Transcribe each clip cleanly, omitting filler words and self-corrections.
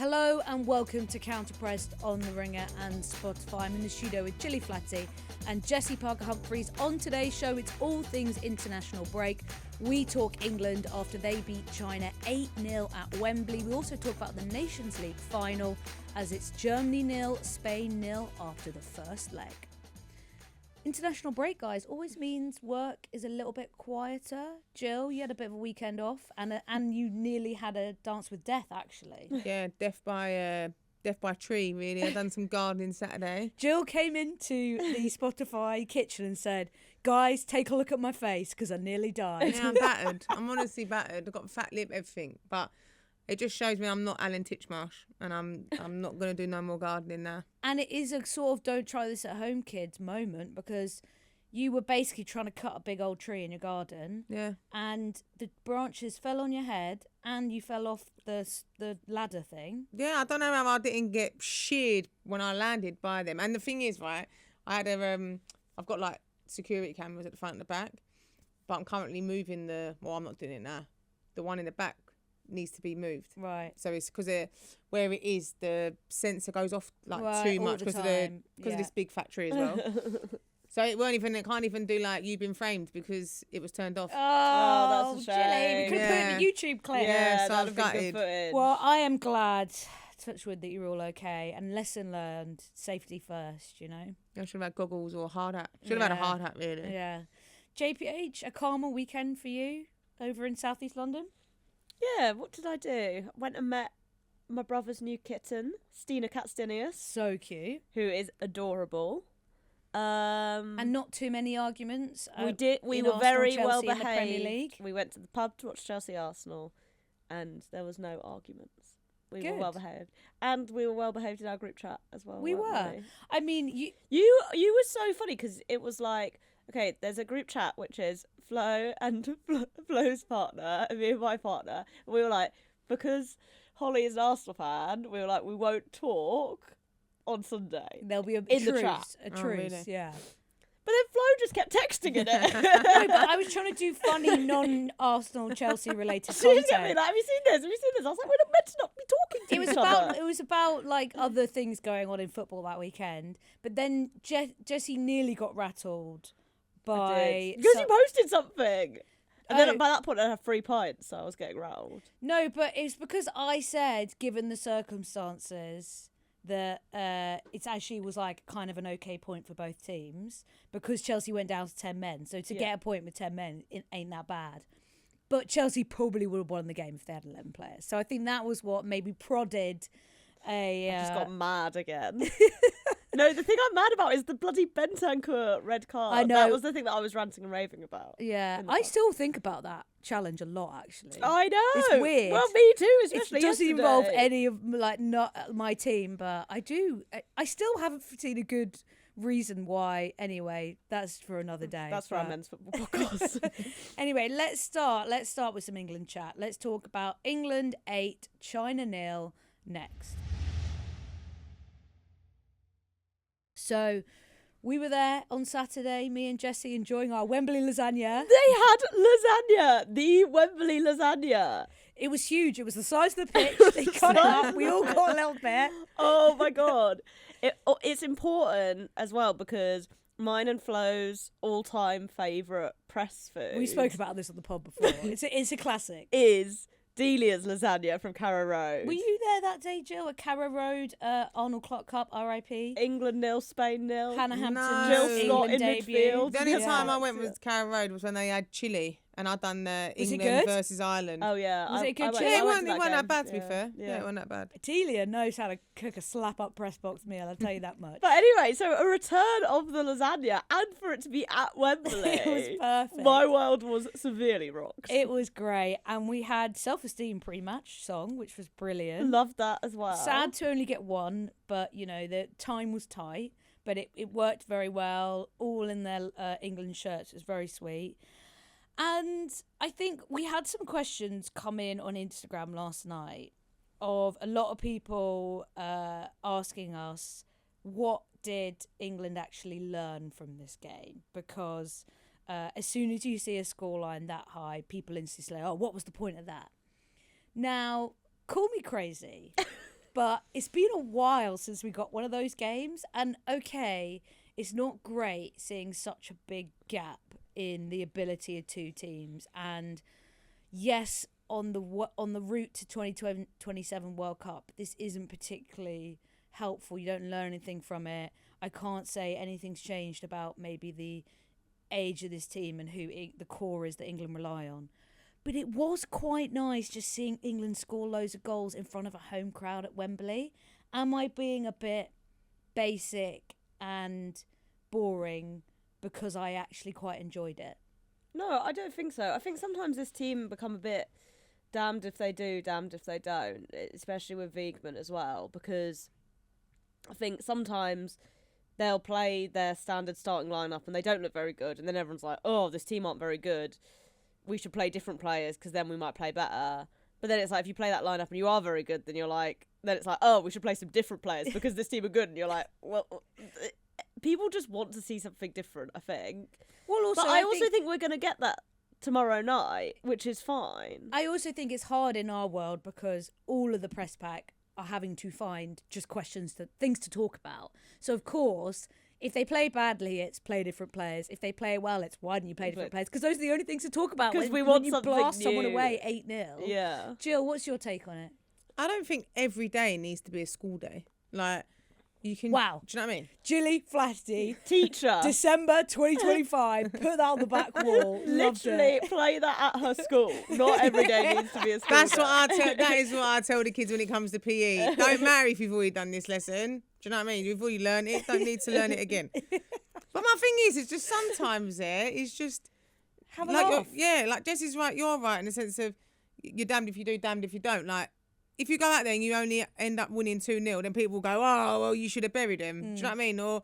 Hello and welcome to Counterpressed on The Ringer and Spotify. I'm in the studio with Gilly, Flaherty and Jessy Humphreys. On today's show, it's all things international break. We talk England after they beat China 8-0 at Wembley. We also talk about the Nations League final as it's Germany 0, Spain 0 after the first leg. International break, guys, always means work is a little bit quieter. Jill, you had a bit of a weekend off, and you nearly had a dance with death, actually. Yeah, death by tree, really. I done some gardening Saturday. Jill came into the Spotify kitchen and said, "Guys, take a look at my face because I nearly died." Yeah, I'm battered. I'm honestly battered. I've got a fat lip, everything, but it just shows me I'm not Alan Titchmarsh, and I'm not gonna do no more gardening now. And it is a sort of don't try this at home, kids moment, because you were basically trying to cut a big old tree in your garden. Yeah. And the branches fell on your head and you fell off the ladder thing. Yeah, I don't know how I didn't get sheared when I landed by them. And the thing is, right, I had I've got like security cameras at the front and the back, but I'm currently moving I'm not doing it now. The one in the back needs to be moved. Right. So it's because where it is, the sensor goes off like too much because of this big factory as well. So it can't even do like You've Been Framed because it was turned off. Oh, that's a shame. Gilly, we could have put it in the YouTube clip. Yeah, so that'd I've be got good it. footage. Well, I am glad, touch wood, that you're all okay. And lesson learned, safety first, you know? I should have had goggles or a hard hat. Should have had a hard hat, really. Yeah. JPH, a calmer weekend for you over in South East London? Yeah, what did I do? I went and met my brother's new kitten, Stina Catstinius, So cute. who is adorable. And not too many arguments. We in were Arsenal, very Chelsea well in the Premier behaved. League. We went to the pub to watch Chelsea Arsenal, and there was no arguments. We Good. were well behaved, and we were well behaved in our group chat as well. We weren't were. we? I mean, You were so funny because it was like, okay, there's a group chat which is Flo and Flo's partner and me and my partner. And we were like, because Holly is an Arsenal fan, we were like, we won't talk on Sunday. there'll be a In the truce. chat. A Oh, truce, really? yeah. But then Flo just kept texting in it. No, but I was trying to do funny non-Arsenal Chelsea related She was content. like, have you seen this? Have you seen this? I was like, we're not meant to not be talking to each other. It was about like other things going on in football that weekend. But then Jessy nearly got rattled by Because you posted something. And Oh. then by that point I had 3 pints, so I was getting rattled. No, but it's because I said, given the circumstances, that it actually was like kind of an okay point for both teams because Chelsea went down to 10 men. So to get a point with 10 men, it ain't that bad. But Chelsea probably would have won the game if they had 11 players. So I think that was what maybe prodded I just got mad again. No, the thing I'm mad about is the bloody Bentancur red card. I know. That was the thing that I was ranting and raving about. Yeah, in the I pub. still think about that challenge a lot, actually. I know. It's weird. Well, me too, It especially doesn't yesterday. involve any of like not my team, but I do. I still haven't seen a good reason why. Anyway, that's for another day. That's for our men's football podcast. Anyway, let's start with some England chat. Let's talk about England 8, China 0 next. So, we were there on Saturday, me and Jessy enjoying our Wembley lasagna. They had lasagna, the Wembley lasagna. It was huge. It was the size of the pitch. They cut it up. We all got a little bit. Oh my God. It's important as well because mine and Flo's all-time favourite press food. We spoke about this on the pod before. It's a classic. Is Delia's lasagna from Carrow Road. Were you there that day, Jill, at Carrow Road, Arnold Clock Cup, R.I.P.? England 0, Spain 0. Hannah Hampton, No. Jill Slot England in debut. midfield. The only Yeah. time I went with Carrow Road was when they had chili, and I'd done the Was it England good? versus Ireland. Oh yeah. Was it a good I went- chili? Yeah, I it went wasn't, to it wasn't that game. bad, to be fair. Yeah, it wasn't that bad. Delia knows how to cook a slap-up press box meal, I'll tell you that much. But anyway, so a return of the lasagna and for it to be at Wembley. It was perfect. My world was severely rocked. It was great. And we had Self-Esteem pre-match song, which was brilliant. Loved that as well. Sad to only get one, but, you know, the time was tight. But it worked very well, all in their England shirts. It was very sweet. And I think we had some questions come in on Instagram last night of a lot of people asking us, what did England actually learn from this game? Because as soon as you see a scoreline that high, people instantly say, oh, what was the point of that? Now, call me crazy, But it's been a while since we got one of those games. And okay, it's not great seeing such a big gap in the ability of two teams. And yes, on the route to 2027 World Cup, this isn't particularly helpful. You don't learn anything from it. I can't say anything's changed about maybe the age of this team and who the core is that England rely on. But it was quite nice just seeing England score loads of goals in front of a home crowd at Wembley. Am I being a bit basic and boring because I actually quite enjoyed it? No, I don't think so. I think sometimes this team become a bit damned if they do, damned if they don't, especially with Wiegman as well, because I think sometimes they'll play their standard starting lineup and they don't look very good, and then everyone's like, oh, this team aren't very good. We should play different players because then we might play better. But then it's like, if you play that lineup and you are very good, then it's like, oh, we should play some different players because this team are good. And you're like, well, people just want to see something different, I think. Well, also, but I also think we're going to get that tomorrow night, which is fine. I also think it's hard in our world because all of the press pack are having to find just things to talk about. So, of course, if they play badly, it's play different players. If they play well, it's why didn't you play different players? Because those are the only things to talk about when you blast someone away 8-0. Yeah. Jill, what's your take on it? I don't think every day needs to be a school day. Like, you can... Wow. Do you know what I mean? Gilly, Flaherty, teacher. December 2025. Put that on the back wall. Literally play that at her school. Not every day needs to be a school That is what I tell the kids when it comes to PE. Don't marry if you've already done this lesson. Do you know what I mean? You've already learned it. Don't need to learn it again. But my thing is, it's just sometimes it's just... Have a laugh. Like Jessy's right, you're right in the sense of you're damned if you do, damned if you don't. Like, if you go out there and you only end up winning 2-0, then people will go, oh, well, you should have buried him. Do you know what I mean? Or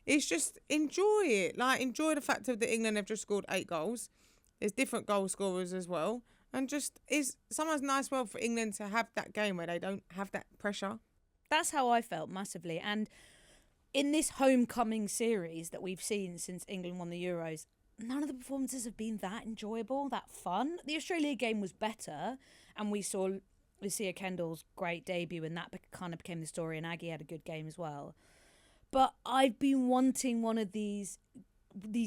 it's just enjoy it. Like, enjoy the fact that England have just scored 8 goals. There's different goal scorers as well. And just is sometimes nice well for England to have that game where they don't have that pressure. That's how I felt massively. And in this homecoming series that we've seen since England won the Euros, none of the performances have been that enjoyable, that fun. The Australia game was better, and we saw Lucia Kendall's great debut, and that kind of became the story, and Aggie had a good game as well. But I've been wanting one of these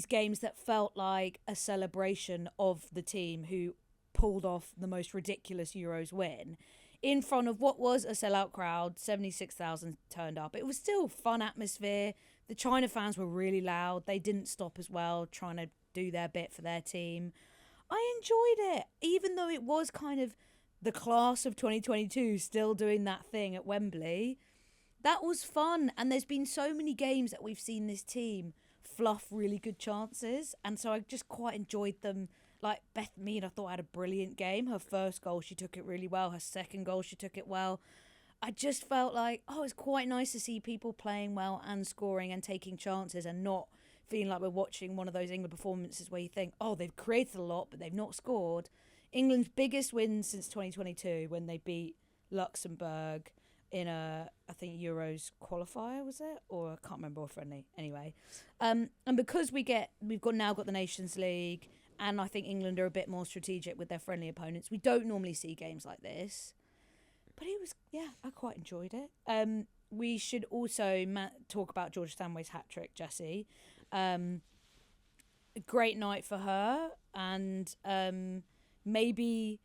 games that felt like a celebration of the team who pulled off the most ridiculous Euros win in front of what was a sellout crowd. 76,000 turned up. It was still fun atmosphere. The China fans were really loud. They didn't stop as well, trying to do their bit for their team. I enjoyed it, even though it was kind of the class of 2022 still doing that thing at Wembley. That was fun. And there's been so many games that we've seen this team fluff really good chances. And so I just quite enjoyed them. Like Beth Mead, I thought had a brilliant game. Her first goal, she took it really well. Her second goal, she took it well. I just felt like, it's quite nice to see people playing well and scoring and taking chances and not feeling like we're watching one of those England performances where you think, they've created a lot, but they've not scored. England's biggest win since 2022 when they beat Luxembourg in I think Euros qualifier, was it? Or I can't remember, or friendly. Anyway. And because we've now got the Nations League, and I think England are a bit more strategic with their friendly opponents. We don't normally see games like this. But it was, I quite enjoyed it. We should also talk about Georgia Stanway's hat-trick, Jessy. A great night for her. And maybe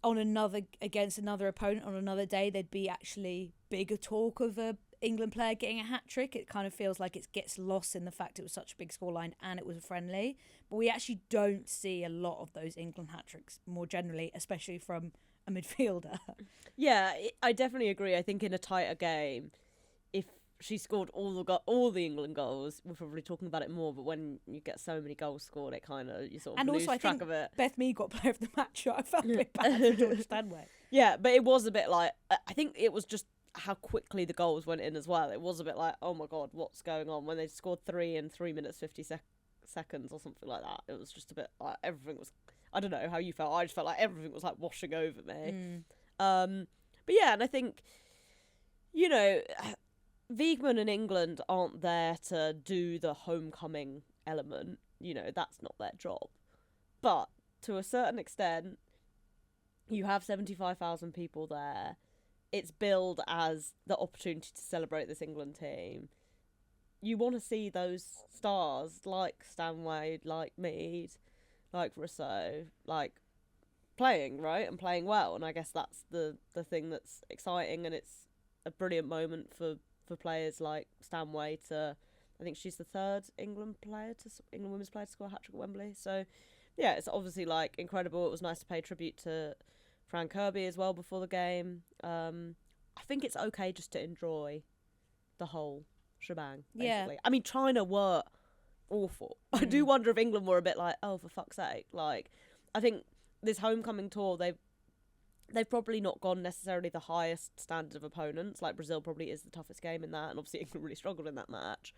against another opponent on another day, there'd be actually bigger talk of a England player getting a hat-trick. It kind of feels like it gets lost in the fact it was such a big scoreline and it was a friendly. But we actually don't see a lot of those England hat-tricks more generally, especially from a midfielder. Yeah, I definitely agree. I think in a tighter game, if she scored all the England goals, we're probably talking about it more, but when you get so many goals scored, it kind of, you sort of lose track of it. Beth Mead got player of the match. I felt a bit bad for Georgia Stanway. Yeah, but it was a bit like, I think it was just how quickly the goals went in as well. It was a bit like, oh my God, what's going on? When they scored 3 in 3 minutes 50 seconds or something like that, it was just a bit like everything was, I don't know how you felt, I just felt like everything was like washing over me. But yeah, and I think, Wiegman and England aren't there to do the homecoming element. That's not their job. But to a certain extent, you have 75,000 people there. it's billed as the opportunity to celebrate this England team. You want to see those stars like Stanway, like Mead, like Rousseau, like playing, right? And playing well. And I guess that's the thing that's exciting, and it's a brilliant moment for players like Stanway to, I think she's the third England women's player to score a hat-trick at Wembley. So yeah, it's obviously like incredible. It was nice to pay tribute to Fran Kirby as well before the game. I think it's okay just to enjoy the whole shebang, basically. Yeah. I mean, China were awful. I do wonder if England were a bit like, oh, for fuck's sake. Like, I think this homecoming tour, they've probably not gone necessarily the highest standard of opponents. Like, Brazil probably is the toughest game in that, and obviously England really struggled in that match.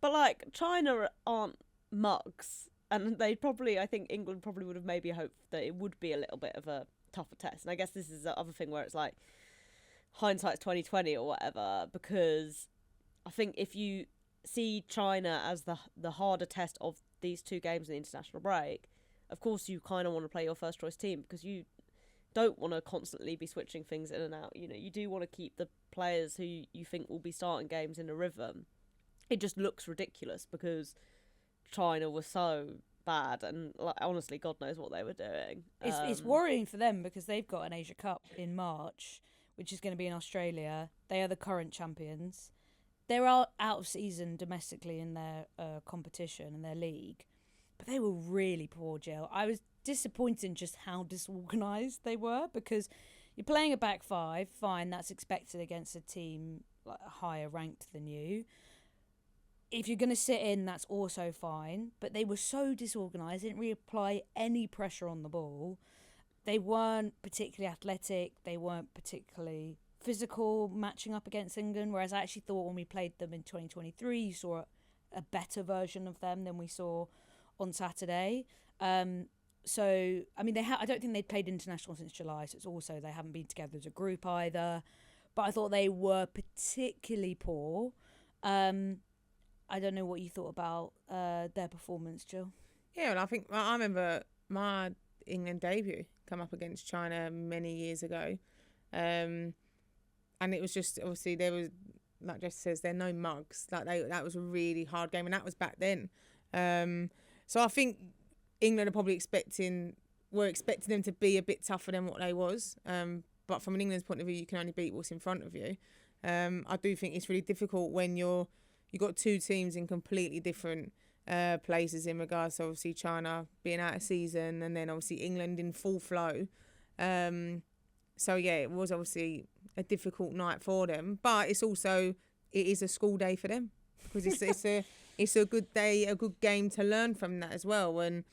But, like, China aren't mugs, and I think England probably would have maybe hoped that it would be a little bit of a tougher test. And I guess this is the other thing where it's like, hindsight's 2020 or whatever, because I think if you see China as the harder test of these two games in the international break, of course you kind of want to play your first choice team, because you don't want to constantly be switching things in and out. You know, you do want to keep the players who you think will be starting games in a rhythm. It just looks ridiculous because China was so bad, and like, honestly, God knows what they were doing. It's worrying for them because they've got an Asia Cup in March, which is going to be in Australia. They are the current champions. They're out of season domestically in their competition and their league, but they were really poor, Jill. I was disappointed in just how disorganised they were, because you're playing a back five, fine, that's expected against a team like higher ranked than you. If you're going to sit in, that's also fine, but they were so disorganised, didn't really apply any pressure on the ball. They weren't particularly athletic, they weren't particularly physical matching up against England, whereas I actually thought when we played them in 2023, you saw a better version of them than we saw on Saturday. So, I mean, I don't think they'd played international since July, so it's also they haven't been together as a group either. But I thought they were particularly poor. I don't know what you thought about their performance, Jill. Yeah, well, I remember my England debut come up against China many years ago, and it was just, obviously there was, like Jess says, there are no mugs. Like that was a really hard game, and that was back then. So I think England are probably expecting them to be a bit tougher than what they was. But from an England's point of view, you can only beat what's in front of you. I do think it's really difficult when you've got two teams in completely different places in regards to obviously China being out of season and then obviously England in full flow. So yeah, it was obviously a difficult night for them, but it is a school day for them, because it's a good day, a good game to learn from that as well. And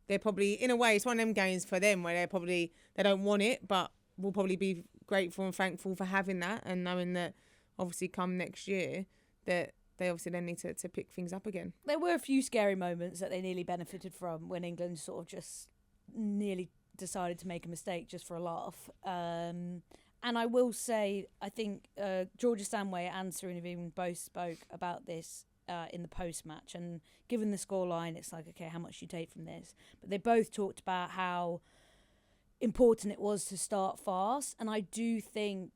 they're probably, in a way, it's one of them games for them where they don't want it, but will probably be grateful and thankful for having that, and knowing that obviously come next year that they obviously then need to pick things up again. There were a few scary moments that they nearly benefited from when England sort of just nearly decided to make a mistake just for a laugh. And I will say, I think Georgia Stanway and Serena Wiegman both spoke about this in the post-match. And given the scoreline, it's like, okay, how much do you take from this? But they both talked about how important it was to start fast. And I do think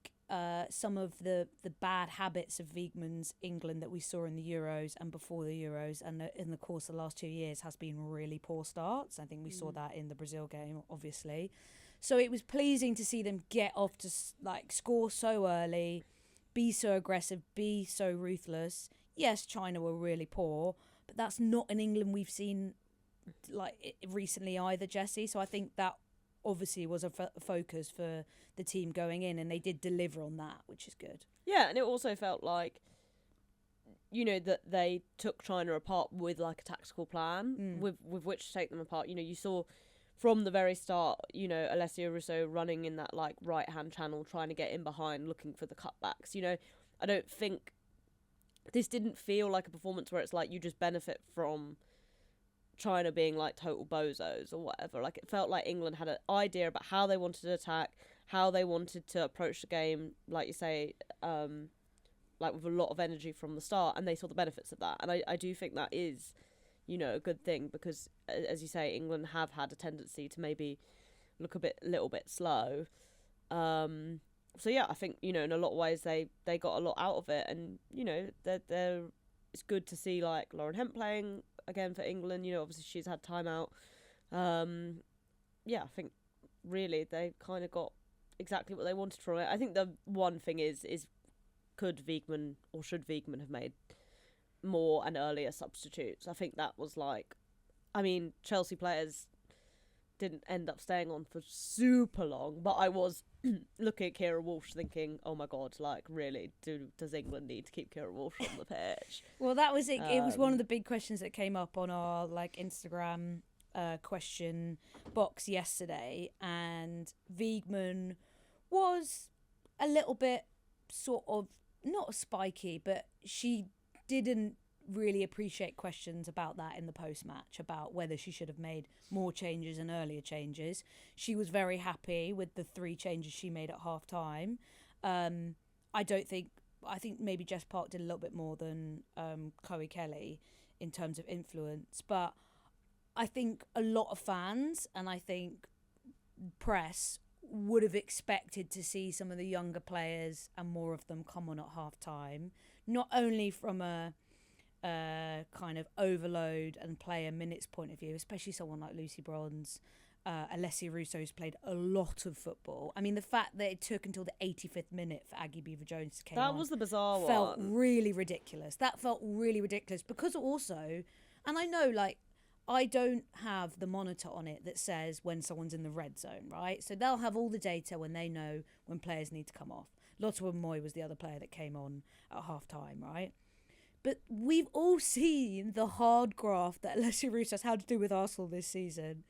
some of the bad habits of Wiegman's England that we saw in the Euros and before the Euros and in the course of the last 2 years has been really poor starts. I think we saw that in the Brazil game, obviously. So it was pleasing to see them get off to score so early, be so aggressive, be so ruthless. Yes, China were really poor, but that's not an England we've seen recently either, Jessy. So I think that obviously was a focus for the team going in, and they did deliver on that, which is good. Yeah, and it also felt like, that they took China apart with like a tactical plan with which to take them apart. You saw from the very start, Alessia Russo running in that like right hand channel, trying to get in behind, looking for the cutbacks. I don't think this didn't feel like a performance where it's like you just benefit from China being like total bozos or whatever. Like, it felt like England had an idea about how they wanted to attack, how they wanted to approach the game, like you say, like with a lot of energy from the start, and they saw the benefits of that. And I do think that is, a good thing, because as you say, England have had a tendency to maybe look a little bit slow. So yeah, I think, you know, in a lot of ways they got a lot out of it, and you know, they're it's good to see like Lauren Hemp playing again for England. You know, obviously she's had time out. Yeah, I think really they kind of got exactly what they wanted from it. I think the one thing is could Wiegman or should Wiegman have made more and earlier substitutes? I think that was like, I mean, Chelsea players didn't end up staying on for super long, but I was looking at Kira Walsh thinking, oh my god, like really, does England need to keep Kira Walsh on the pitch? Well, that was it. It was one of the big questions that came up on our like Instagram question box yesterday, and Wiegman was a little bit sort of not spiky, but she didn't really appreciate questions about that in the post-match, about whether she should have made more changes and earlier changes. She was very happy with the 3 changes she made at half-time. I think maybe Jess Park did a little bit more than Chloe Kelly in terms of influence, but I think a lot of fans and I think press would have expected to see some of the younger players and more of them come on at half-time, not only from a kind of overload and player minutes point of view, especially someone like Lucy Bronze, Alessia Russo, who's played a lot of football. I mean, the fact that it took until the 85th minute for Aggie Beaver-Jones to come on. That was the bizarre one. Felt really ridiculous. That felt really ridiculous because also, and I know like, I don't have the monitor on it that says when someone's in the red zone, right? So they'll have all the data when they know when players need to come off. Lotto Moy was the other player that came on at half-time, right? But we've all seen the hard graft that Alessia Russo has had to do with Arsenal this season.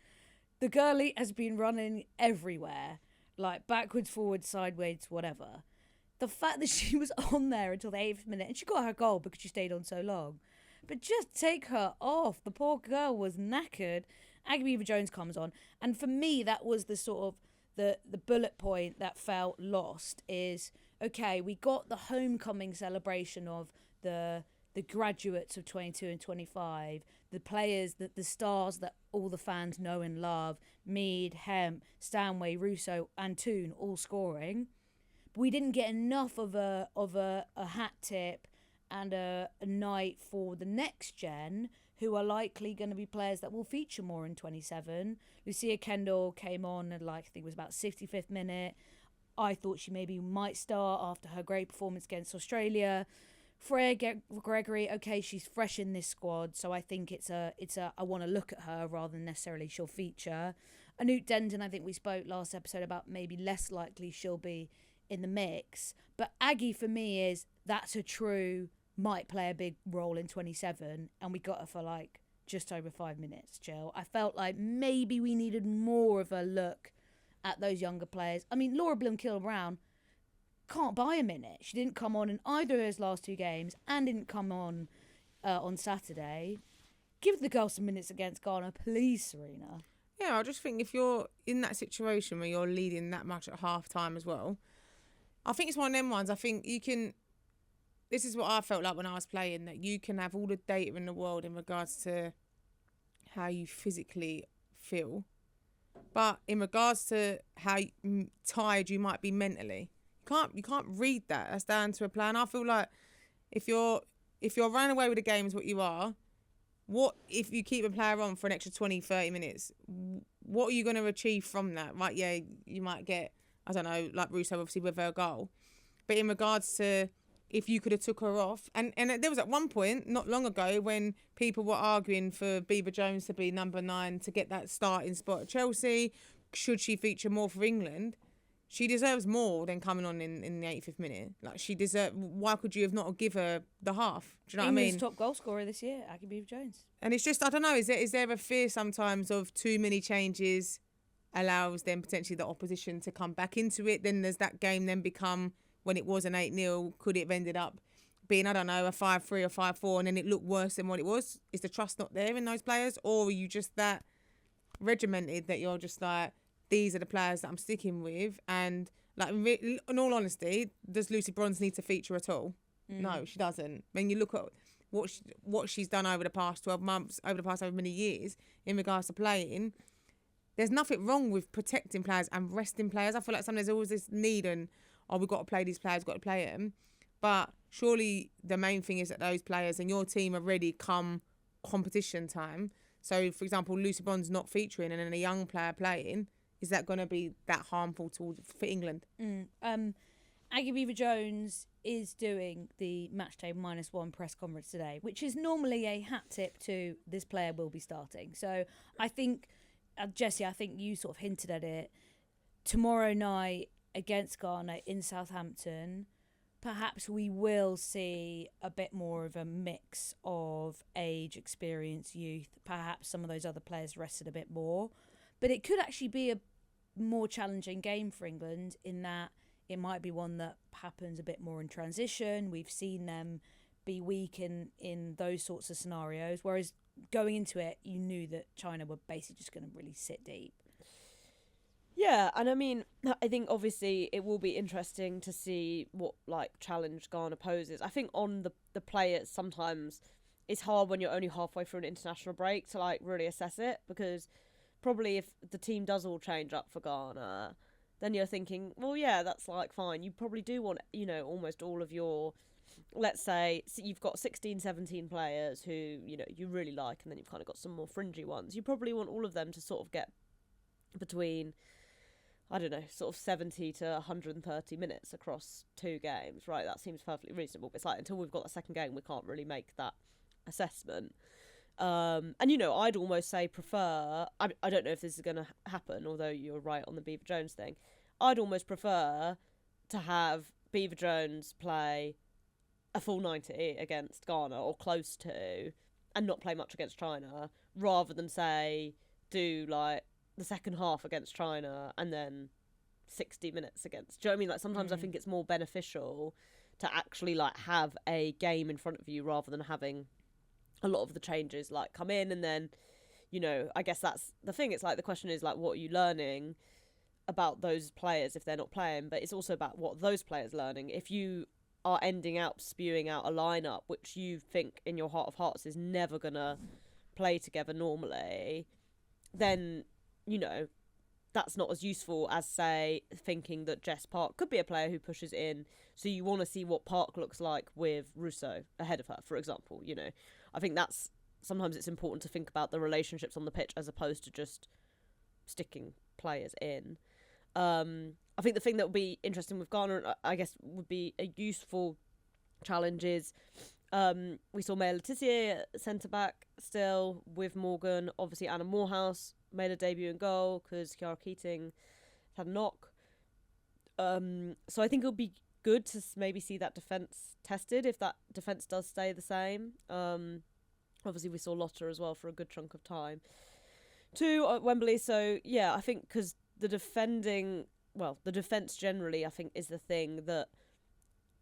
The girlie has been running everywhere, like backwards, forwards, sideways, whatever. The fact that she was on there until the 8th minute, and she got her goal because she stayed on so long. But just take her off. The poor girl was knackered. Aggie Beaver-Jones comes on. And for me, that was the sort of the bullet point that felt lost is, okay, we got the homecoming celebration of the graduates of 22 and 25, the players, the stars that all the fans know and love, Mead, Hemp, Stanway, Russo, and Toon all scoring. But we didn't get enough of a hat tip and a night for the next gen, who are likely going to be players that will feature more in 27. Lucia Kendall came on at I think it was about 65th minute. I thought she maybe might start after her great performance against Australia. Freya Gregory, okay, she's fresh in this squad, so I think it's a I want to look at her rather than necessarily she'll feature. Anouk Denton, I think we spoke last episode about maybe less likely she'll be in the mix. But Aggie for me that's a true might play a big role in 27, and we got her for like just over 5 minutes, Jill. I felt like maybe we needed more of a look at those younger players. I mean, Laura Bloom-Kilbrown can't buy a minute. She didn't come on in either of those last 2 games and didn't come on Saturday. Give the girl some minutes against Ghana, please, Serena. Yeah, I just think if you're in that situation where you're leading that much at half-time as well, I think it's one of them ones. I think you can... This is what I felt like when I was playing, that you can have all the data in the world in regards to how you physically feel, but in regards to how tired you might be mentally, you can't read that. That's down to a plan. I feel like if you're running away with the game is what you are, what if you keep a player on for an extra 20, 30 minutes? What are you going to achieve from that? Right, yeah, you might get, I don't know, like Russo obviously with her goal. But in regards to if you could have took her off, and there was at one point not long ago when people were arguing for Beaver-Jones to be number 9 to get that starting spot at Chelsea. Should she feature more for England? She deserves more than coming on in the 85th minute. Like, she deserves... Why could you have not give her the half? Do you know what I mean? England's top goal scorer this year, Aggie Beaver-Jones. And it's just, I don't know, is there a fear sometimes of too many changes allows then potentially the opposition to come back into it? Then there's that game then become, when it was an 8-0, could it have ended up being, I don't know, a 5-3 or 5-4, and then it looked worse than what it was? Is the trust not there in those players? Or are you just that regimented that you're just like, these are the players that I'm sticking with? And like, in all honesty, does Lucy Bronze need to feature at all? No, she doesn't. When you look at what she's done over the past 12 months, over the past over many years in regards to playing, there's nothing wrong with protecting players and resting players. I feel like sometimes there's always this need oh, we've got to play these players, got to play them. But surely the main thing is that those players and your team are ready come competition time. So, for example, Lucy Bond's not featuring and then a young player playing. Is that going to be that harmful for England? Aggie Beaver-Jones is doing the Matchday -1 press conference today, which is normally a hat tip to this player will be starting. So I think, Jessy, I think you sort of hinted at it. Tomorrow night against Ghana in Southampton, perhaps we will see a bit more of a mix of age, experience, youth. Perhaps some of those other players rested a bit more. But it could actually be a more challenging game for England in that it might be one that happens a bit more in transition. We've seen them be weak in those sorts of scenarios. Whereas going into it, you knew that China were basically just going to really sit deep. Yeah, and I mean, I think obviously it will be interesting to see what challenge Ghana poses. I think on the players sometimes it's hard when you're only halfway through an international break to really assess it, because probably if the team does all change up for Ghana, then you're thinking, well, yeah, that's fine. You probably do want, almost all of your, let's say, you've got 16, 17 players who, you really like, and then you've kind of got some more fringy ones. You probably want all of them to sort of get between, I don't know, sort of 70 to 130 minutes across 2 games, right? That seems perfectly reasonable. But it's until we've got the second game, we can't really make that assessment. And, I'd almost say prefer, I don't know if this is going to happen, although you're right on the Beaver-Jones thing. I'd almost prefer to have Beaver-Jones play a full 90 against Ghana or close to, and not play much against China, rather than say do the second half against China and then 60 minutes against. Do you know what I mean? Sometimes I think it's more beneficial to actually have a game in front of you rather than having a lot of the changes come in, and then I guess that's the thing. It's the question is what are you learning about those players if they're not playing, but it's also about what those players learning. If you are ending up spewing out a lineup which you think in your heart of hearts is never gonna play together normally, then that's not as useful as, say, thinking that Jess Park could be a player who pushes in. So you want to see what Park looks like with Russo ahead of her, for example. I think that's sometimes it's important to think about the relationships on the pitch as opposed to just sticking players in. I think the thing that would be interesting with Ghana, I guess, would be a useful challenge is we saw Maya Letitia centre back still with Morgan. Obviously, Anna Morehouse made a debut in goal because Kiara Keating had a knock. So I think it would be good to maybe see that defence tested if that defence does stay the same. Obviously, we saw Lotta as well for a good chunk of time too at Wembley. So yeah, I think because the defence generally, I think, is the thing that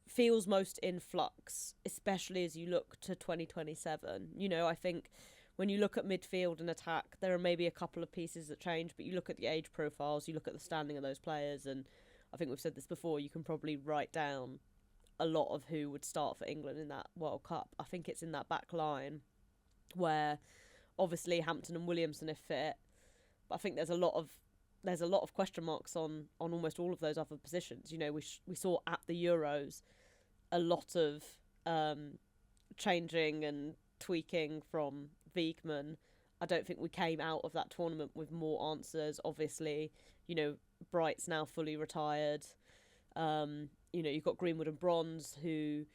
feels most in flux, especially as you look to 2027. I think when you look at midfield and attack, there are maybe a couple of pieces that change, but you look at the age profiles, you look at the standing of those players, and I think we've said this before, you can probably write down a lot of who would start for England in that World Cup. I think it's in that back line where obviously Hampton and Williamson are fit, but I think there's a lot of question marks on almost all of those other positions. We saw at the Euros a lot of changing and tweaking from Wiegman. I don't think we came out of that tournament with more answers. Obviously, Bright's now fully retired. You've got Greenwood and Bronze, who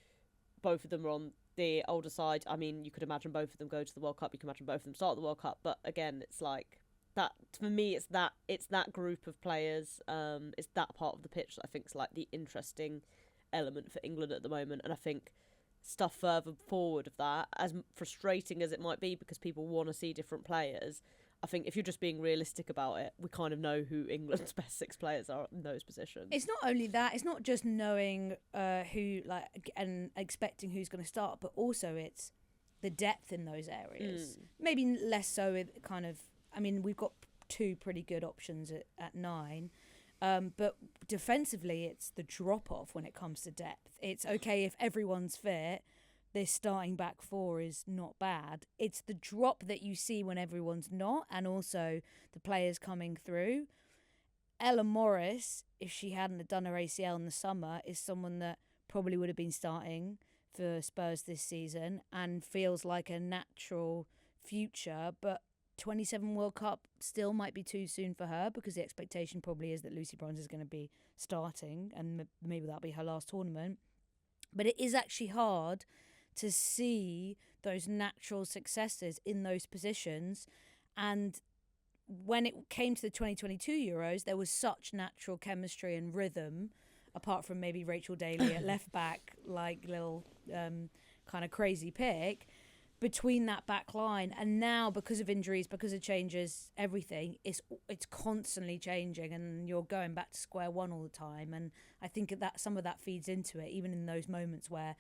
both of them are on the older side. I mean, you could imagine both of them go to the World Cup. You can imagine both of them start the World Cup. But again, it's that for me. It's that group of players. It's that part of the pitch that I think is the interesting element for England at the moment. And I think stuff further forward of that, as frustrating as it might be because people want to see different players, I think if you're just being realistic about it, we kind of know who England's best 6 players are in those positions. It's not only that, it's not just knowing who and expecting who's going to start, but also it's the depth in those areas. Maybe less so with we've got 2 pretty good options at 9. But defensively, it's the drop-off when it comes to depth. It's okay if everyone's fit, this starting back 4 is not bad. It's the drop that you see when everyone's not, and also the players coming through. Ella Morris, if she hadn't have done her ACL in the summer, is someone that probably would have been starting for Spurs this season and feels like a natural future. But 27 World Cup still might be too soon for her, because the expectation probably is that Lucy Bronze is going to be starting, and maybe that'll be her last tournament. But it is actually hard to see those natural successes in those positions. And when it came to the 2022 Euros, there was such natural chemistry and rhythm, apart from maybe Rachel Daly at left back, like little kind of crazy pick, between that back line. And now, because of injuries, because of changes, everything, it's constantly changing, and you're going back to square one all the time. And I think that some of that feeds into it, even in those moments where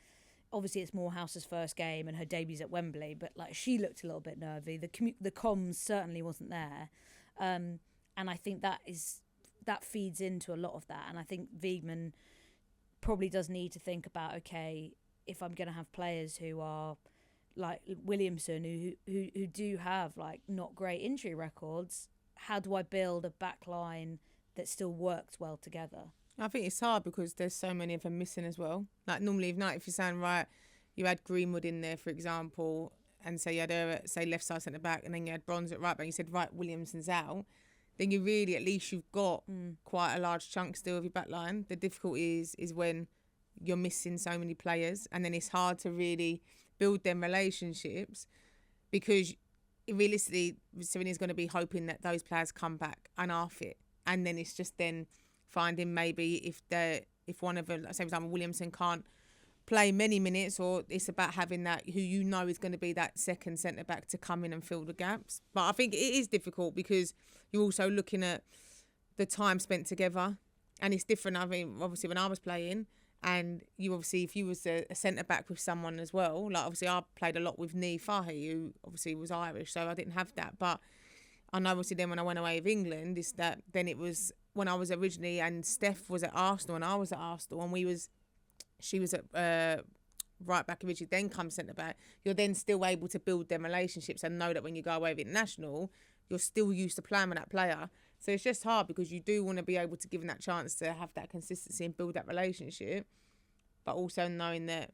obviously it's Morehouse's first game and her debut's at Wembley, but like she looked a little bit nervy. The comms certainly wasn't there, and I think that feeds into a lot of that. And I think Wiegman probably does need to think about, okay, if I'm going to have players who are like Williamson, who do have like not great injury records, how do I build a back line that still works well together? I think it's hard because there's so many of them missing as well. Like normally, if you're saying, right, you had Greenwood in there, for example, and say you had her at, say, left side centre back, and then you had Bronze at right back, you said, right, Williamson's out, then you really, at least you've got quite a large chunk still of your back line. The difficulty is when you're missing so many players, and then it's hard to really build them relationships, because realistically, Serena's going to be hoping that those players come back and are fit. And then it's just then finding maybe if one of them, say for example, Williamson can't play many minutes, or it's about having that who you know is going to be that second centre back to come in and fill the gaps. But I think it is difficult because you're also looking at the time spent together, and it's different. I mean, obviously when I was playing, and you obviously, if you was a centre back with someone as well, like obviously I played a lot with Nee Fahy, who obviously was Irish, so I didn't have that. But I know obviously then when I went away with England, is that then it was when I was originally, and Steph was at Arsenal and I was at Arsenal, and she was at right back originally, then comes centre back. You're then still able to build them relationships and know that when you go away with international, you're still used to playing with that player. So it's just hard because you do want to be able to give them that chance to have that consistency and build that relationship, but also knowing that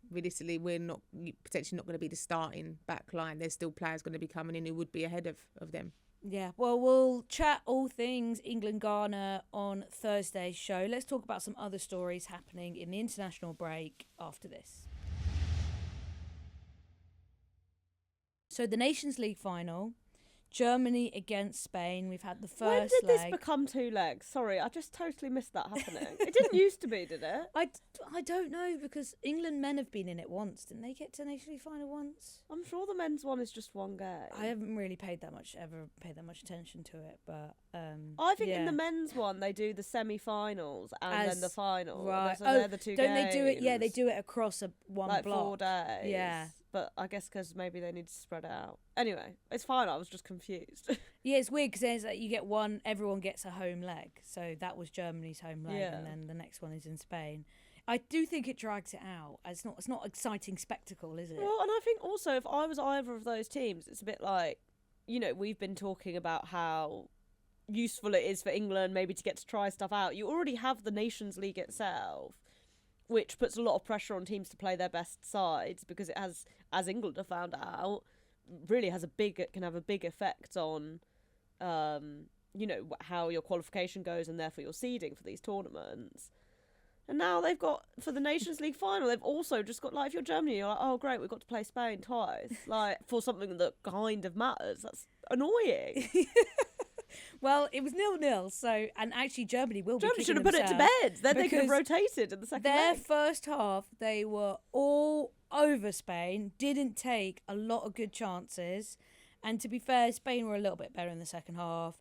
realistically we're not potentially not going to be the starting back line. There's still players going to be coming in who would be ahead of them. Yeah, well, we'll chat all things England-Ghana on Thursday's show. Let's talk about some other stories happening in the international break after this. So the Nations League final, Germany against Spain. We've had the first leg. When did this become two legs? Sorry, I just totally missed that happening. It didn't used to be, did it? I don't know, because England men have been in it once. Didn't they get to the Nations League final once? I'm sure the men's one is just one game. I haven't really paid that much attention to it, but I think in the men's one they do the semi-finals and then the final. Right. So they're the two don't games. they do it? Yeah, they do it across one like block. 4 days. Yeah. But I guess because maybe they need to spread it out. Anyway, it's fine. I was just confused. Yeah, it's weird because like you get everyone gets a home leg. So that was Germany's home leg, and then the next one is in Spain. I do think it drags it out. It's not an exciting spectacle, is it? Well, and I think also if I was either of those teams, it's a bit like, we've been talking about how useful it is for England maybe to get to try stuff out. You already have the Nations League itself, which puts a lot of pressure on teams to play their best sides, because it has, as England have found out, really can have a big effect on, how your qualification goes and therefore your seeding for these tournaments. And now they've got, for the Nations League final, they've also just got, like, if you're Germany, you're like, oh, great, we've got to play Spain twice. Like, for something that kind of matters. That's annoying. Well, it was 0-0, so, and actually Germany should have put it to bed. Then they could have rotated in the second their leg. first half, they were all over Spain, didn't take a lot of good chances. And to be fair, Spain were a little bit better in the second half,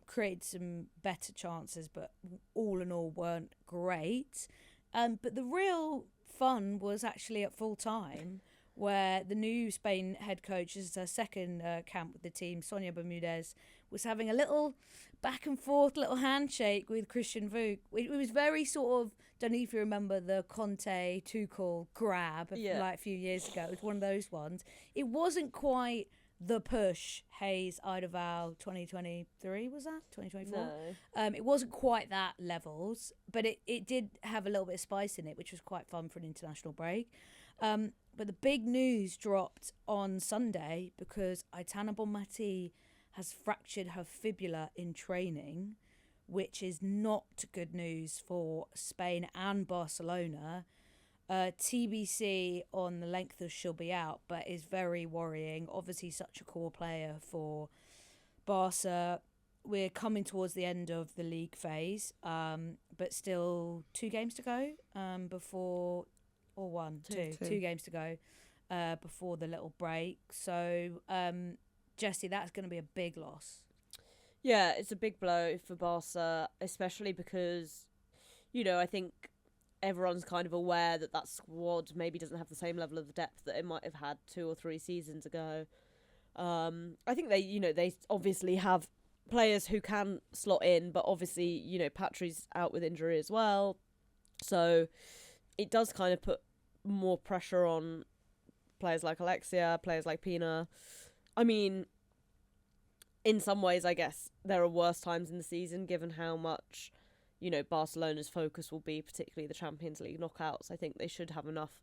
created some better chances, but all in all weren't great. But the real fun was actually at full time, where the new Spain head coach, this is her second camp with the team, Sonia Bermudez, was having a little back and forth, little handshake with Christian Vuk. It was very sort of, don't know if you remember the Conte-Tuchel grab like a few years ago. It was one of those ones. It wasn't quite the push Hayes Idaval 2023, was that 2024? No. It wasn't quite that levels, but it did have a little bit of spice in it, which was quite fun for an international break. But the big news dropped on Sunday because Aitana Bonmatí has fractured her fibula in training, which is not good news for Spain and Barcelona. TBC on the length of she'll be out, but is very worrying. Obviously, such a core player for Barca. We're coming towards the end of the league phase, but still 2 games to go before, or two games to go before the little break. So, Jessy, that's going to be a big loss. Yeah, it's a big blow for Barca, especially because, I think everyone's kind of aware that squad maybe doesn't have the same level of depth that it might have had 2 or 3 seasons ago. I think they obviously have players who can slot in, but obviously, Patri's out with injury as well. So it does kind of put more pressure on players like Alexia, players like Pina. I mean, in some ways, I guess there are worse times in the season, given how much Barcelona's focus will be, particularly the Champions League knockouts. I think they should have enough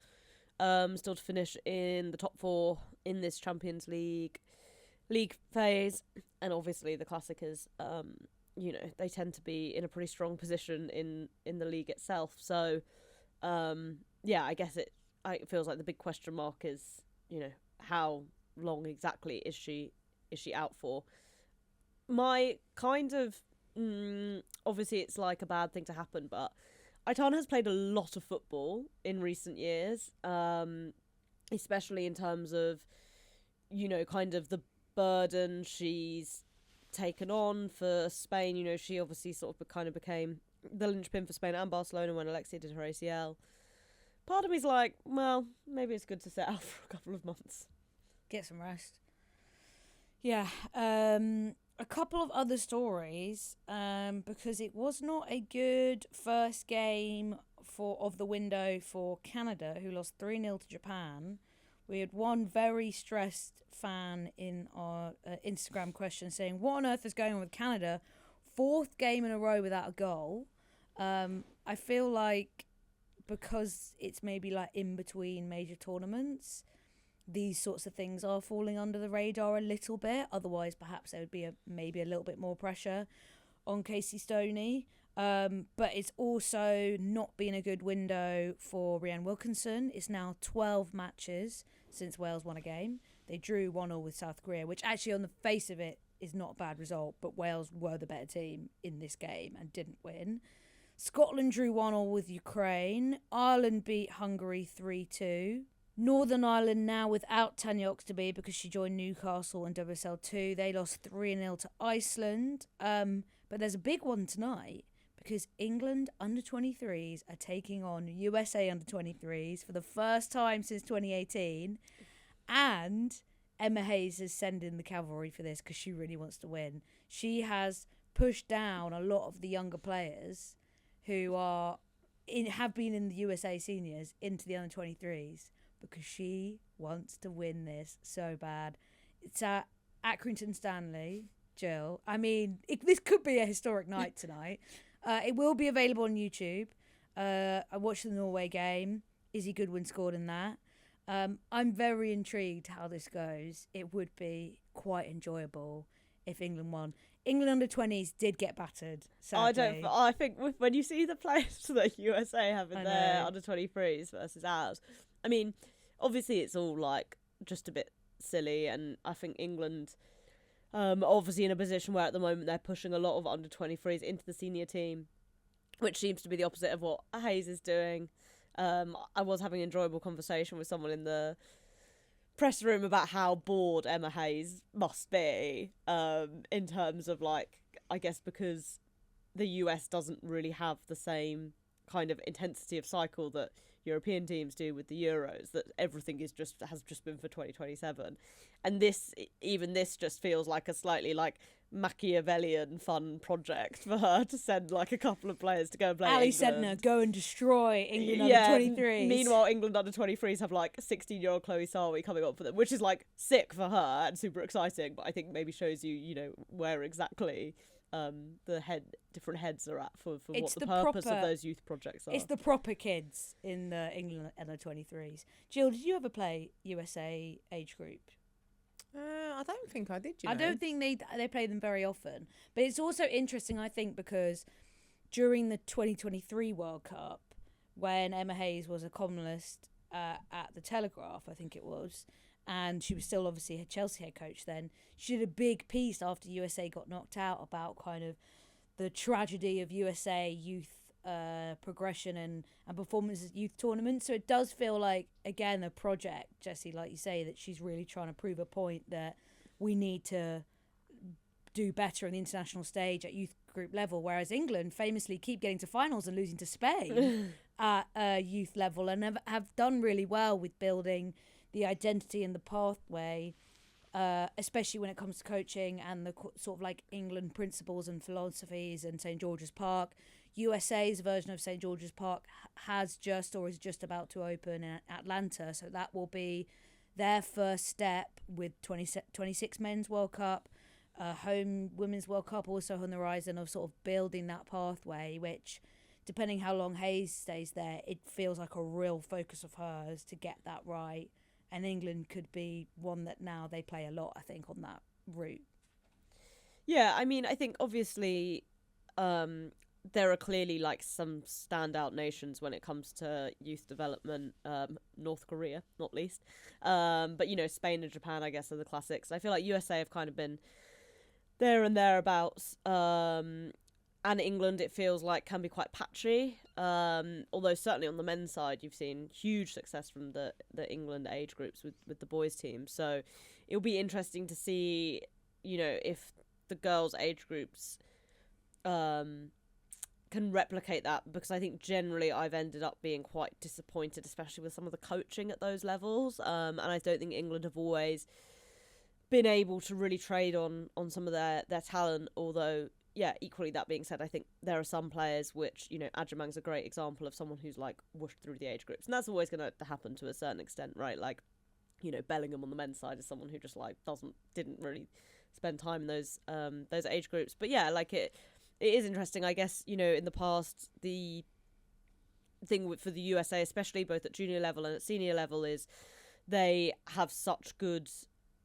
still to finish in the top 4 in this Champions League phase. And obviously the Classicers, they tend to be in a pretty strong position in the league itself. So, I guess it feels like the big question mark is, how long exactly is she out for? My kind of obviously it's like a bad thing to happen, but Aitana has played a lot of football in recent years, especially in terms of kind of the burden she's taken on for Spain. She obviously sort of kind of became the linchpin for Spain and Barcelona when Alexia did her ACL. Part of me's like, well, maybe it's good to sit out for a couple of months, get some rest. Yeah. A couple of other stories, because it was not a good first game of the window for Canada, who lost 3-0 to Japan. We had one very stressed fan in our Instagram question saying, what on earth is going on with Canada? 4th game in a row without a goal. I feel like because it's maybe like in between major tournaments, these sorts of things are falling under the radar a little bit. Otherwise, perhaps there would be maybe a little bit more pressure on Casey Stoney. But it's also not been a good window for Rhian Wilkinson. It's now 12 matches since Wales won a game. They drew 1-1 with South Korea, which actually on the face of it is not a bad result, but Wales were the better team in this game and didn't win. Scotland drew 1-1 with Ukraine. Ireland beat Hungary 3-2. Northern Ireland now without Tanya Oxtoby because she joined Newcastle in WSL 2. They lost 3-0 to Iceland. But there's a big one tonight because England under-23s are taking on USA under-23s for the first time since 2018. And Emma Hayes is sending the cavalry for this because she really wants to win. She has pushed down a lot of the younger players who have been in the USA seniors into the under-23s. Because she wants to win this so bad. It's at Accrington Stanley, Jill. I mean, this could be a historic night tonight. It will be available on YouTube. I watched the Norway game. Izzy Goodwin scored in that. I'm very intrigued how this goes. It would be quite enjoyable if England won. England under-20s did get battered, sadly. I think when you see the players that USA have in their under-23s versus ours, I mean, obviously it's all like just a bit silly, and I think England obviously in a position where at the moment they're pushing a lot of under-23s into the senior team, which seems to be the opposite of what Hayes is doing. I was having an enjoyable conversation with someone in the press room about how bored Emma Hayes must be in terms of, like, I guess because the US doesn't really have the same kind of intensity of cycle that European teams do with the Euros, that everything has just been for 2027, and this just feels like a slightly like Machiavellian fun project for her to send like a couple of players to go and play Ali England. Sedna, go and destroy England under 23s. Meanwhile, England under 23s have like 16-year-old Chloe Sarwi coming up for them, which is like sick for her and super exciting. But I think maybe shows you where exactly the different heads are at for what the purpose of those youth projects are. It's the proper kids in the England under 23s. Jill, did you ever play USA age group? I don't think I did. I don't think they play them very often. But it's also interesting, I think, because during the 2023 World Cup, when Emma Hayes was a columnist at the Telegraph, I think it was, and she was still obviously a Chelsea head coach then, she did a big piece after USA got knocked out about kind of the tragedy of USA youth progression and performance at youth tournaments. So it does feel like, again, a project, Jessy, like you say, that she's really trying to prove a point that we need to do better on the international stage at youth group level, whereas England famously keep getting to finals and losing to Spain at youth level, and have done really well with building the identity and the pathway, especially when it comes to coaching and the sort of like England principles and philosophies and St George's Park. USA's version of St George's Park has just or is just about to open in Atlanta, so that will be their first step with 26 Men's World Cup, home Women's World Cup also on the horizon, of sort of building that pathway, which, depending how long Hayes stays there, it feels like a real focus of hers to get that right. And England could be one that now they play a lot, I think, on that route. Yeah, I mean, I think obviously there are clearly like some standout nations when it comes to youth development, North Korea, not least. But, Spain and Japan, I guess, are the classics. I feel like USA have kind of been there and thereabouts. And England, it feels like, can be quite patchy. Although certainly on the men's side, you've seen huge success from the England age groups with the boys team. So it'll be interesting to see, if the girls' age groups can replicate that, because I think generally I've ended up being quite disappointed, especially with some of the coaching at those levels. And I don't think England have always been able to really trade on some of their talent, although... Yeah, equally, that being said, I think there are some players which, Ajamang's a great example of someone who's, like, whooshed through the age groups. And that's always going to happen to a certain extent, right? Like, Bellingham on the men's side is someone who just, like, didn't really spend time in those age groups. But, yeah, like, it is interesting. I guess, in the past, the thing for the USA, especially both at junior level and at senior level, is they have such good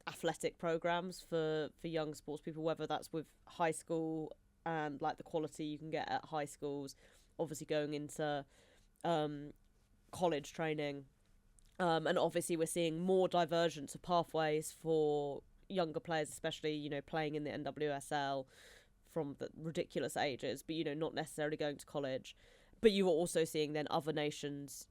athletic programs for young sports people, whether that's with high school and like the quality you can get at high schools, obviously going into college training, and obviously we're seeing more divergence of pathways for younger players, especially playing in the NWSL from the ridiculous ages, but not necessarily going to college. But you are also seeing then other nations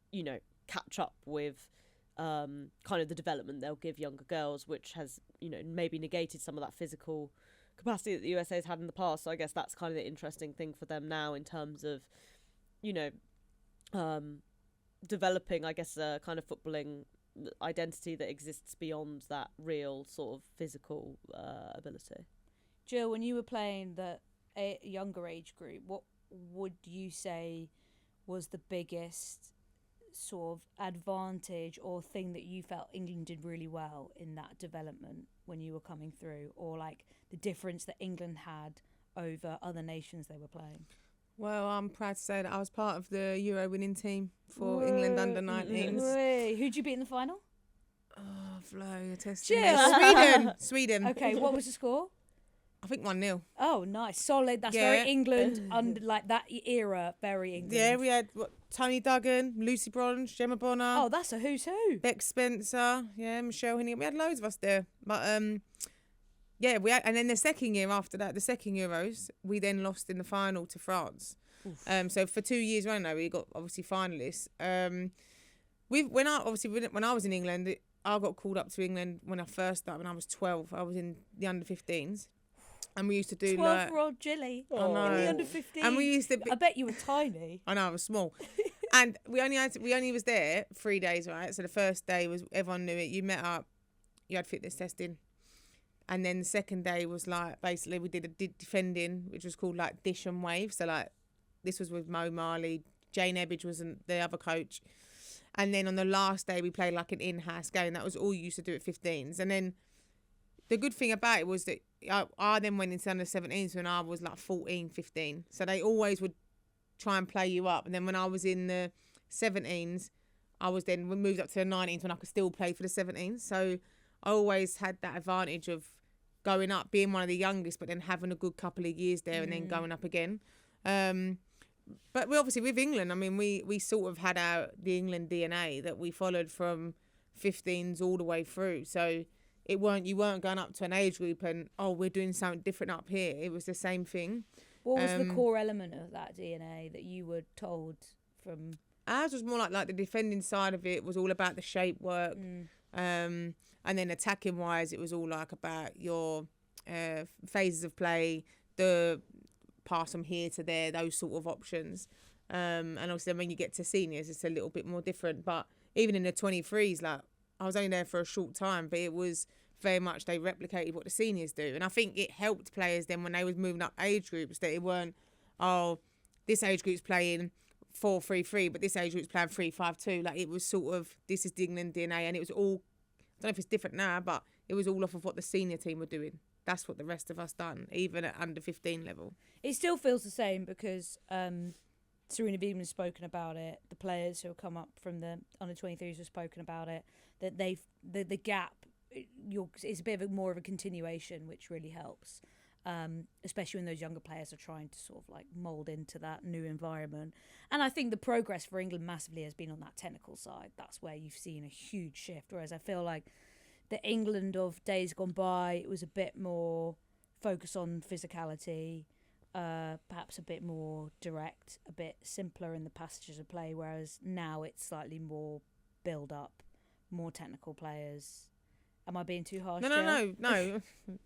catch up with kind of the development they'll give younger girls, which has maybe negated some of that physical capacity that the USA has had in the past. So I guess that's kind of the interesting thing for them now in terms of developing, I guess, a kind of footballing identity that exists beyond that real sort of physical ability. Jill, when you were playing the younger age group, what would you say was the biggest sort of advantage or thing that you felt England did really well in that development when you were coming through, or like the difference that England had over other nations they were playing? Well, I'm proud to say that I was part of the Euro winning team for England under 19s. Who'd you beat in the final? Oh, Flo, you're testing me. Jill. Sweden. Okay, what was the score? I think 1-0. Oh, nice. Solid. That's very England, under like that era, very England. Yeah, we had Tony Duggan, Lucy Bronze, Gemma Bonner. Oh, that's a who's who. Beck Spencer, Michelle Henning. We had loads of us there. But we had, and then the second year after that, the second Euros, we then lost in the final to France. So for 2 years running, we got obviously finalists. When I was in England, I got called up to England when I first started when I was 12. I was in the under 15s. And we used to do 12-year-old Gilly in the under 15s. And we used to. I bet you were tiny. I know, I was small. And we only was there 3 days, right? So the first day was everyone knew it. You met up, you had fitness testing. And then the second day was like, basically we did defending, which was called like dish and wave. So like this was with Mo Marley, Jane Ebbage was the other coach. And then on the last day we played like an in-house game. That was all you used to do at 15s. And then the good thing about it was that I then went into under 17s when I was like 14, 15. So they always would try and play you up. And then when I was in the 17s, we moved up to the 19s when I could still play for the 17s. So I always had that advantage of going up, being one of the youngest, but then having a good couple of years there and then going up again. But we obviously with England, I mean, we sort of had the England DNA that we followed from 15s all the way through. So you weren't going up to an age group and we're doing something different up here. It was the same thing. What was the core element of that DNA that you were told from? Ours was more like the defending side of it was all about the shape work. And then attacking wise, it was all like about your phases of play, the pass from here to there, those sort of options. And obviously when you get to seniors, it's a little bit more different. But even in the 23s, like I was only there for a short time, but it was very much they replicated what the seniors do. And I think it helped players then when they was moving up age groups that it weren't, this age group's playing 4-3-3, but this age group's playing 3-5-2. Like it was sort of, this is the England DNA, and it was all, I don't know if it's different now, but it was all off of what the senior team were doing. That's what the rest of us done, even at under 15 level. It still feels the same because Serena Beeman's spoken about it. The players who have come up from the under 23s have spoken about it. That the gap, it's a bit of more of a continuation, which really helps. Especially when those younger players are trying to sort of like mould into that new environment. And I think the progress for England massively has been on that technical side. That's where you've seen a huge shift. Whereas I feel like the England of days gone by, it was a bit more focus on physicality, perhaps a bit more direct, a bit simpler in the passages of play, whereas now it's slightly more build up, more technical players. Am I being too harsh? No.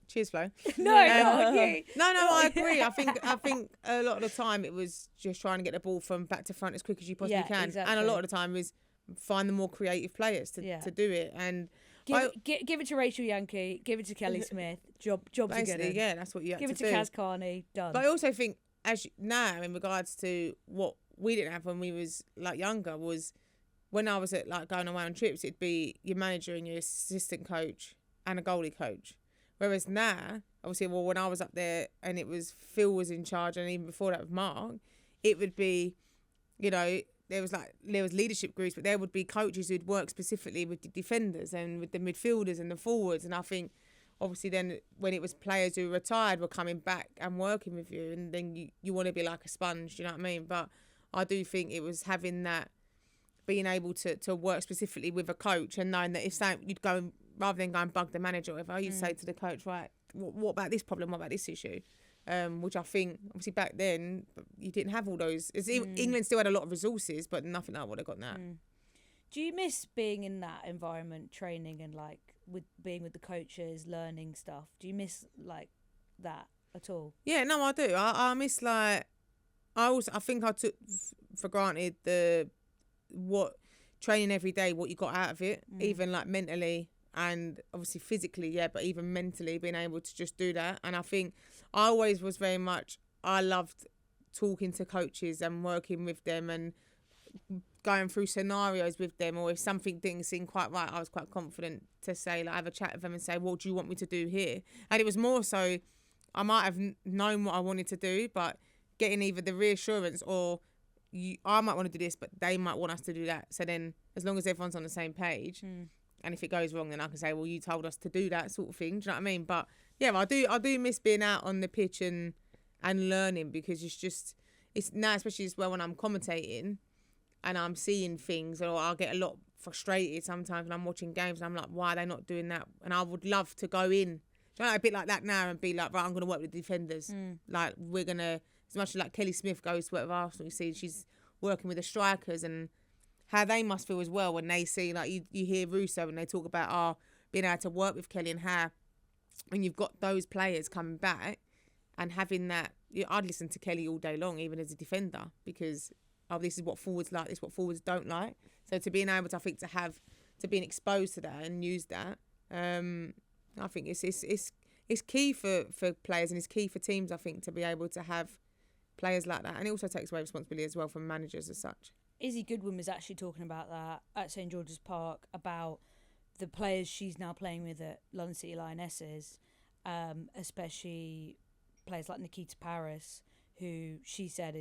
Cheers, Flo. Not you. No, I agree. I think a lot of the time it was just trying to get the ball from back to front as quick as you possibly can, exactly. and a lot of the time was find the more creative players to do it. And give it to Rachel Yankee, give it to Kelly Smith. Jobs are good. Yeah, that's what you have give to it do. to Kaz Carney. Done. But I also think now in regards to what we didn't have when we was like younger was. When I was at like going away on trips, it'd be your manager and your assistant coach and a goalie coach. Whereas now, obviously, when I was up there and it was Phil was in charge, and even before that with Mark, it would be, there was leadership groups, but there would be coaches who'd work specifically with the defenders and with the midfielders and the forwards. And I think, obviously, then when it was players who retired were coming back and working with you, and then you want to be like a sponge, you know what I mean? But I do think it was having that. Being able to work specifically with a coach and knowing that if something you'd go rather than go and bug the manager or whatever, you'd say to the coach, right, what about this problem? What about this issue? Which I think obviously back then you didn't have all those. England still had a lot of resources, but nothing like what they got now. Do you miss being in that environment, training and like with being with the coaches, learning stuff? Do you miss like that at all? Yeah, no, I do. I miss like I think I took for granted what training every day, what you got out of it, even like mentally and obviously physically, but even mentally being able to just do that. And I think I always was very much, I loved talking to coaches and working with them and going through scenarios with them, or if something didn't seem quite right, I was quite confident to say, like, have a chat with them and say, what do you want me to do here? And it was more so I might have known what I wanted to do, but getting either the reassurance or I might want to do this, but they might want us to do that. So then, as long as everyone's on the same page, and if it goes wrong, then I can say, "Well, you told us to do that," sort of thing. Do you know what I mean? But yeah, I do miss being out on the pitch and learning, because it's now, especially as well when I'm commentating and I'm seeing things, or I'll get a lot frustrated sometimes when I'm watching games and I'm like, "Why are they not doing that?" And I would love to go in, do you know, a bit like that now, and be like, "Right, I'm going to work with the defenders. Like we're gonna." As much as like Kelly Smith goes to work with Arsenal, you see she's working with the strikers, and how they must feel as well when they see, like you hear Russo and they talk about being able to work with Kelly, and how when you've got those players coming back and having that, I'd listen to Kelly all day long, even as a defender, because oh, this is what forwards like, this is what forwards don't like. So to being able to, I think, to being exposed to that and use that, I think it's key for players, and it's key for teams, I think, to be able to have players like that. And it also takes away responsibility as well from managers as such. Izzy Goodwin was actually talking about that at St George's Park, about the players she's now playing with at London City Lionesses, especially players like Nikita Paris, who she said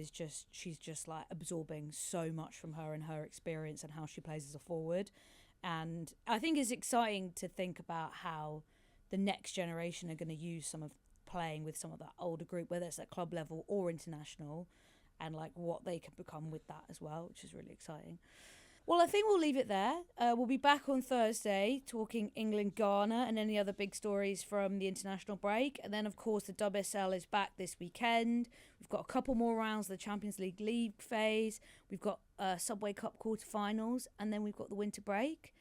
she's just like absorbing so much from her and her experience and how she plays as a forward. And I think it's exciting to think about how the next generation are going to use some of playing with some of that older group, whether it's at club level or international, and like what they can become with that as well, which is really exciting. Well, I think we'll leave it there. We'll be back on Thursday talking England-Ghana and any other big stories from the international break. And then, of course, the WSL is back this weekend. We've got a couple more rounds of the Champions League phase. We've got Subway Cup quarterfinals, and then we've got the winter break.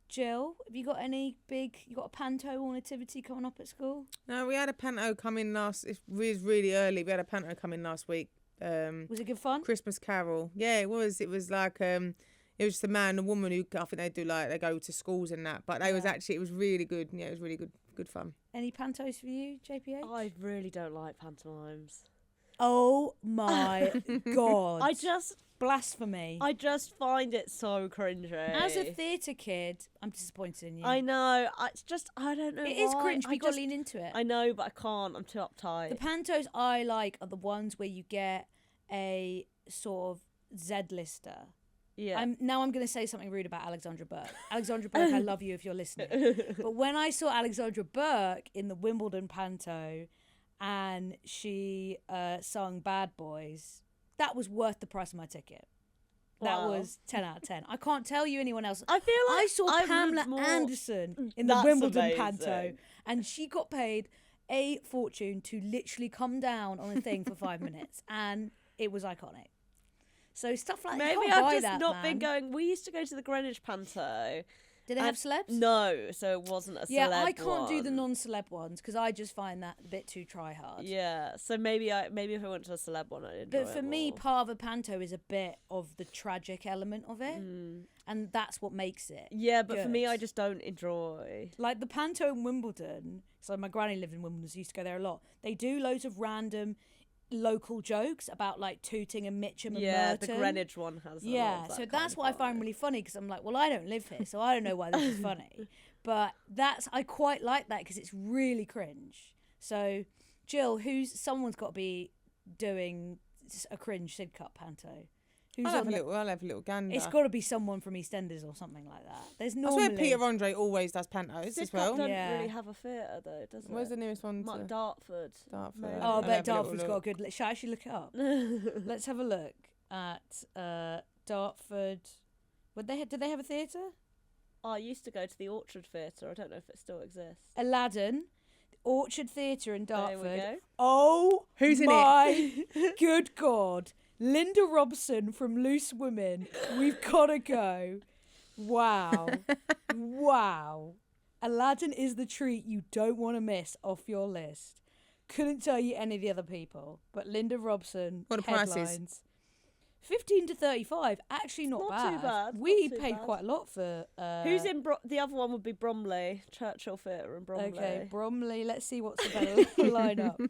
Jill, have you got you got a panto or nativity coming up at school? No, we had a panto come in it was really early. We had a panto come in last week. Was it good fun? Christmas Carol. Yeah, it was. It was like it was just a man and a woman who I think they go to schools and that. But it was really good. Yeah, it was really good fun. Any pantos for you, JPH? I really don't like pantomimes. Oh my God. Blasphemy. I just find it so cringy. As a theatre kid, I'm disappointed in you. I know. I don't know. It is cringe, but you got to lean into it. I know, but I can't. I'm too uptight. The pantos I like are the ones where you get a sort of Z-lister. Yeah. I'm going to say something rude about Alexandra Burke. Alexandra Burke, I love you if you're listening. But when I saw Alexandra Burke in the Wimbledon panto and she sung Bad Boys, that was worth the price of my ticket. That was 10 out of 10. I can't tell you anyone else. I feel like I saw Pamela Anderson in the Wimbledon panto, and she got paid a fortune to literally come down on a thing for 5 minutes, and it was iconic. So stuff like that. Maybe I've just not been going. We used to go to the Greenwich panto. Did they have celebs? No, so it wasn't a celeb Yeah, I can't do one. the non-celeb ones because I just find that a bit too try-hard. Yeah, so maybe if I went to a celeb one, I'd enjoy But for it me, more. part of a panto is a bit of the tragic element of it, and that's what makes it. Yeah, but for me, good. I just don't enjoy. Like the panto in Wimbledon. So my granny lived in Wimbledon, so I used to go there a lot. They do loads of random local jokes about like Tooting and Mitcham and Merton. The Greenwich one has a lot of that so kind that's of what I find vibe. really funny, because I'm like, well, I don't live here, so I don't know why this is funny. But I quite like that because it's really cringe. So Jill, someone's got to be doing a cringe Sid Cup panto. I'll have a little gander. It's got to be someone from EastEnders or something like that. There's I normally... swear Peter Andre always does pantos Sid as well. Cup doesn't Yeah. really have a theatre though, does it? Where's the nearest one? Dartford. Dartford. Maybe. Oh, I I'll bet have a little Dartford's got a good... Shall I actually look it up? Let's have a look at Dartford. Did they have a theatre? I used to go to the Orchard Theatre. I don't know if it still exists. Aladdin, Orchard Theatre in Dartford. There we go. Oh, Who's in my good God. Linda Robson from Loose Women. We've got to go. Wow. Wow. Aladdin is the treat you don't want to miss off your list. Couldn't tell you any of the other people, but Linda Robson. What are the headlines. prices? 15 to 35. Actually, not Not too bad. We Not too paid bad. quite a lot for. Who's in the other one would be Bromley, Churchill Theatre in Bromley. Okay, Bromley. Let's see what's the better lineup.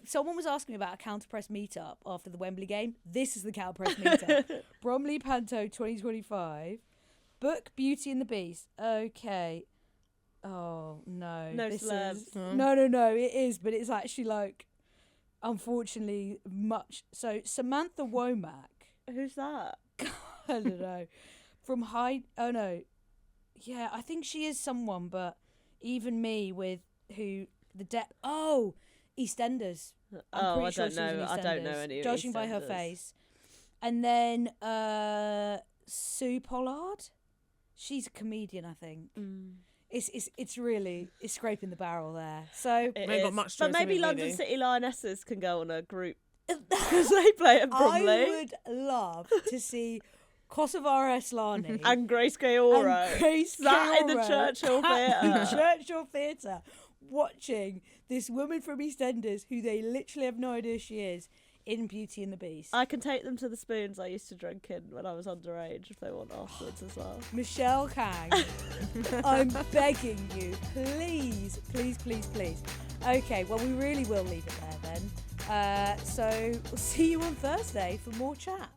Someone was asking me about a counter press meetup after the Wembley game. This is the counter press meetup. Bromley Panto 2025. Book Beauty and the Beast. Okay. Oh no. No this celebs. is no. It is, but it's actually like, unfortunately, much. So Samantha Womack. Who's that? I don't know. From Hyde. Oh no. Yeah, I think she is someone, but even me with who the depth. Oh, EastEnders. I'm pretty sure she was in I don't know EastEnders, any of judging by her EastEnders. face. And then Sue Pollard. She's a comedian, I think. It's really scraping the barrel there. So It We ain't got is. much But choice, maybe have we, London really? City Lionesses can go on a group because they play at Bromley. I would love to see Kosovare Aslani And Grace Gaoro. and Grace Sat in the Gaoro Churchill at the Theatre. Churchill Theatre watching this woman from EastEnders, who they literally have no idea she is, in Beauty and the Beast. I can take them to the spoons I used to drink in when I was underage if they want afterwards as well. Michelle Kang, I'm begging you, please, please, please, please. Okay, well, we really will leave it there then. So we'll see you on Thursday for more chat.